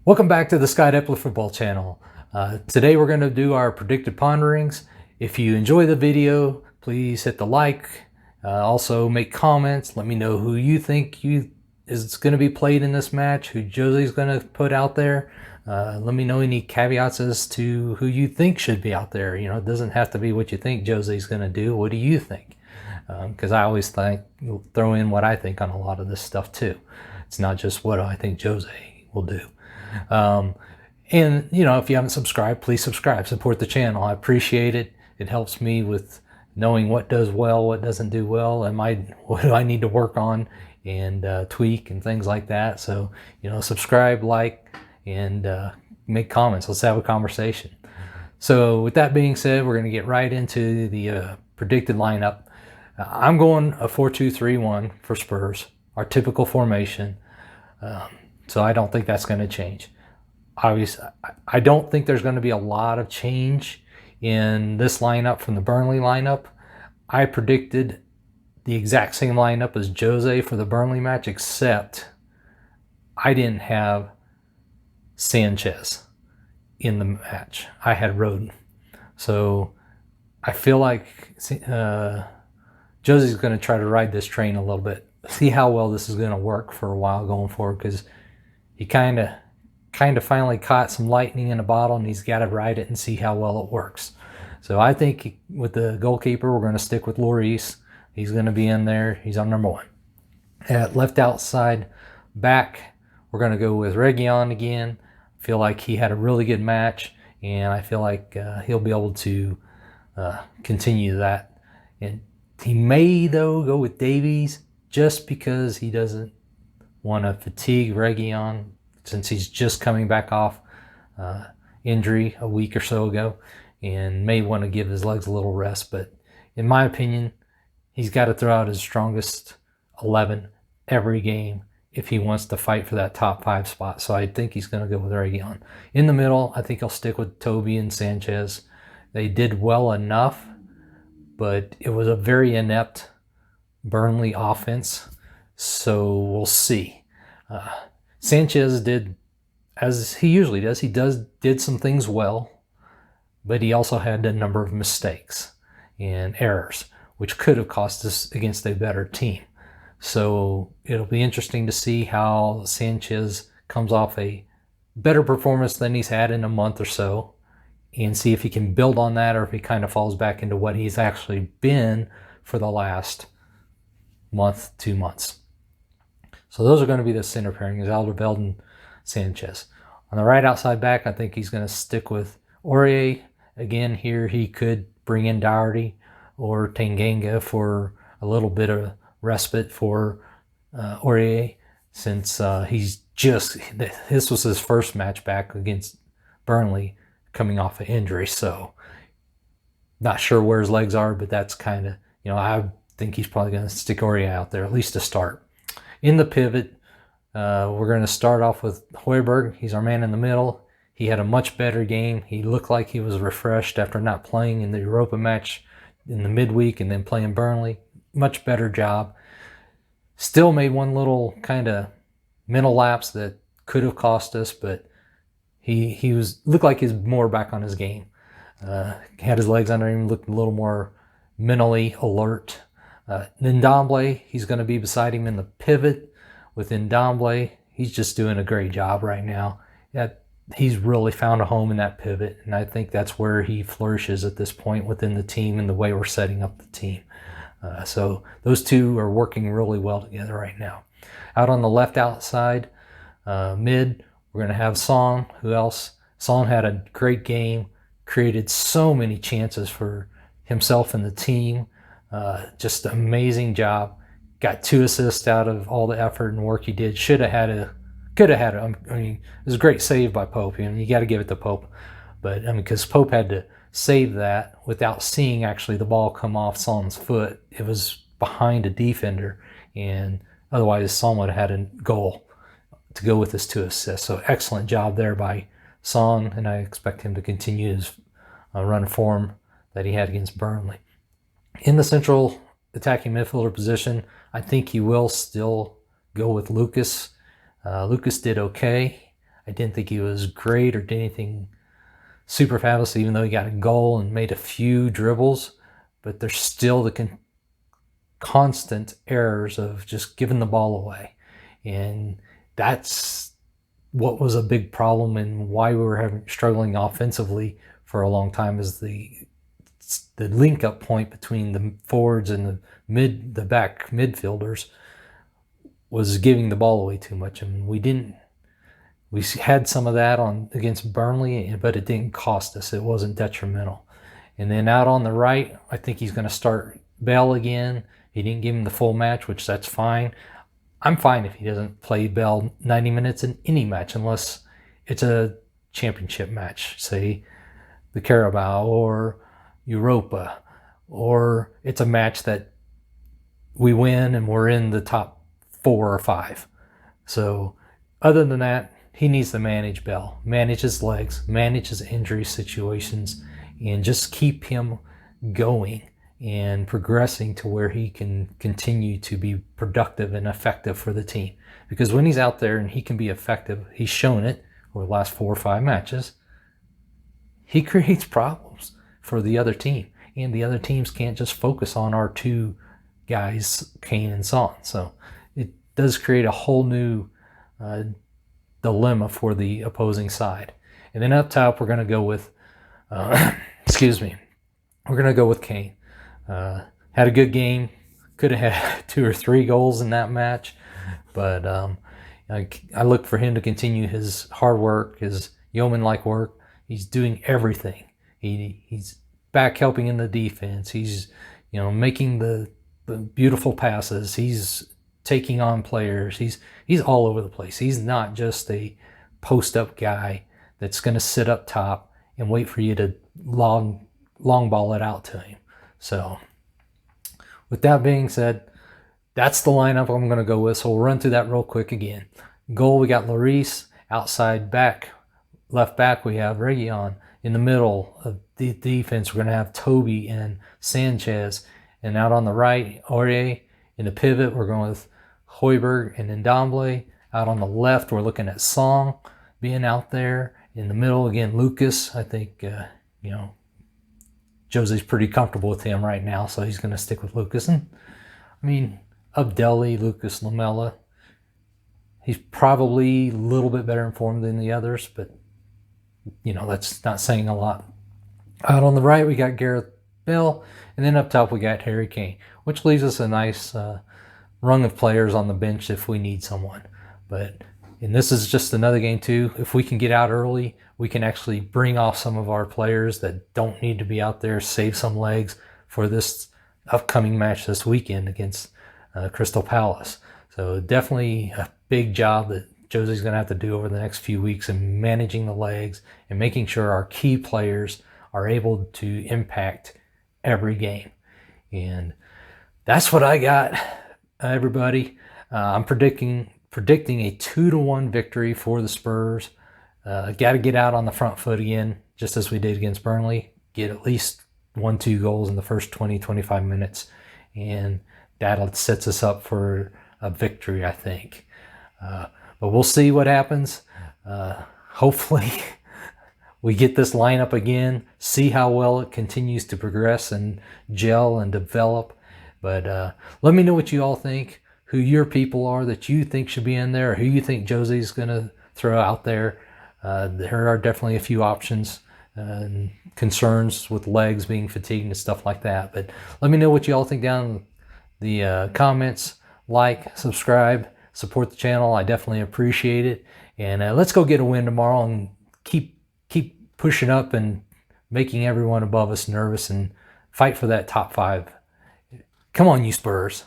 Welcome back to the Hepler Football Channel. Today we're going to do our predicted ponderings. If you enjoy the video, please hit the like. Also make comments. Let me know who you think is going to be played in this match, who Jose's going to put out there. Let me know any caveats as to who you think should be out there. You know, it doesn't have to be what you think Jose's going to do. What do you think? Because I always throw in what I think on a lot of this stuff too. It's not just what I think Jose will do. And you know, if you haven't subscribed, please subscribe, support the channel. I appreciate it. It helps me with knowing what does well, what doesn't do well, and what do I need to work on and tweak and things like that. So, you know, subscribe, like, and make comments. Let's have a conversation. So with that being said, we're going to get right into the predicted lineup. I'm going a 4-2-3-1 for Spurs, our typical formation. So I don't think that's going to change. Obviously, I don't think there's going to be a lot of change in this lineup from the Burnley lineup. I predicted the exact same lineup as Jose for the Burnley match, except I didn't have Sanchez in the match. I had Roden. So I feel like Jose's going to try to ride this train a little bit, see how well this is going to work for a while going forward, because he kind of finally caught some lightning in a bottle, and he's got to ride it and see how well it works. So I think with the goalkeeper, we're going to stick with Lloris. He's going to be in there. He's on number 1. At left outside back, we're going to go with Reguilon again. I feel like he had a really good match, and I feel like he'll be able to continue that. And he may, though, go with Davies just because he doesn't want to fatigue Reguilon since he's just coming back off injury a week or so ago, and may want to give his legs a little rest. But in my opinion, he's got to throw out his strongest 11 every game if he wants to fight for that top 5 spot. So I think he's going to go with Reguilon. In the middle, I think he'll stick with Toby and Sanchez. They did well enough, but it was a very inept Burnley offense. So we'll see. Sanchez did, as he usually does, did some things well, but he also had a number of mistakes and errors, which could have cost us against a better team. So it'll be interesting to see how Sanchez comes off a better performance than he's had in a month or so, and see if he can build on that, or if he kind of falls back into what he's actually been for the last month, 2 months. So those are going to be the center pairings, Alderweireld and Sanchez. On the right outside back, I think he's going to stick with Aurier. Again, here he could bring in Doherty or Tanganga for a little bit of respite for Aurier, since this was his first match back against Burnley coming off an injury. So not sure where his legs are, but that's kind of, you know, I think he's probably going to stick Aurier out there, at least to start. In the pivot, we're going to start off with Hoiberg. He's our man in the middle. He had a much better game. He looked like he was refreshed after not playing in the Europa match in the midweek and then playing Burnley. Much better job. Still made one little kind of mental lapse that could have cost us, but he looked like he's more back on his game. Had his legs under him, looked a little more mentally alert. Ndombele, he's going to be beside him in the pivot with Ndombele. He's just doing a great job right now. He's really found a home in that pivot, and I think that's where he flourishes at this point within the team and the way we're setting up the team. So those two are working really well together right now. Out on the left outside, mid, we're going to have Son. Who else? Son had a great game, created so many chances for himself and the team. Just an amazing job. Got 2 assists out of all the effort and work he did. Could have had it. I mean, it was a great save by Pope. You know, you got to give it to Pope. But I mean, because Pope had to save that without seeing actually the ball come off Son's foot. It was behind a defender, and otherwise Son would have had a goal to go with his 2 assists. So excellent job there by Son, and I expect him to continue his run form that he had against Burnley. In the central attacking midfielder position, I think he will still go with Lucas. Lucas did okay. I didn't think he was great or did anything super fabulous, even though he got a goal and made a few dribbles. But there's still the constant errors of just giving the ball away. And that's what was a big problem and why we were struggling offensively for a long time, is the link up point between the forwards and the back midfielders was giving the ball away too much. And we had some of that against Burnley, but it didn't cost us. It wasn't detrimental. And then out on the right, I think he's going to start Bale again. He didn't give him the full match, which that's fine. I'm fine if he doesn't play Bale 90 minutes in any match, unless it's a championship match, say the Carabao or Europa, or it's a match that we win and we're in the top 4 or 5. So other than that, he needs to manage Bale, manage his legs, manage his injury situations, and just keep him going and progressing to where he can continue to be productive and effective for the team. Because when he's out there and he can be effective, he's shown it over the last 4 or 5 matches, he creates problems for the other team. And the other teams can't just focus on our 2 guys, Kane and Son. So it does create a whole new dilemma for the opposing side. And then up top, we're going to go with, we're going to go with Kane. Had a good game. Could have had 2 or 3 goals in that match, but I look for him to continue his hard work, his yeoman-like work. He's doing everything. He's back helping in the defense. He's making the beautiful passes. He's taking on players. He's all over the place. He's not just a post-up guy that's going to sit up top and wait for you to long ball it out to him. So with that being said, that's the lineup I'm going to go with. So we'll run through that real quick again. Goal, we got Lloris. Outside back, left back, we have Reguilon. In the middle of the defense, we're going to have Toby and Sanchez. And out on the right, Aurier. In the pivot, we're going with Hoiberg and Ndombele. Out on the left, we're looking at Song being out there. In the middle, again, Lucas. I think, Jose's pretty comfortable with him right now, so he's going to stick with Lucas. And, Abdelli, Lucas, Lamela. He's probably a little bit better informed than the others, but, that's not saying a lot. Out on the right, we got Gareth Bale. And then up top, we got Harry Kane, which leaves us a nice rung of players on the bench if we need someone. And this is just another game too. If we can get out early, we can actually bring off some of our players that don't need to be out there, save some legs for this upcoming match this weekend against Crystal Palace. So definitely a big job that Jose's going to have to do over the next few weeks in managing the legs and making sure our key players are able to impact every game. And that's what I got, everybody. I'm predicting a 2-1 victory for the Spurs. Got to get out on the front foot again, just as we did against Burnley. Get at least 1-2 goals in the first 20-25 minutes, and that sets us up for a victory, I think. But we'll see what happens. Hopefully we get this lineup again, see how well it continues to progress and gel and develop. But let me know what you all think, who your people are that you think should be in there, or who you think Jose's going to throw out there. There are definitely a few options and concerns with legs being fatigued and stuff like that. But let me know what you all think down in the comments. Like, subscribe, support the channel. I definitely appreciate it. And let's go get a win tomorrow and keep pushing up and making everyone above us nervous and fight for that top 5. Come on, you Spurs.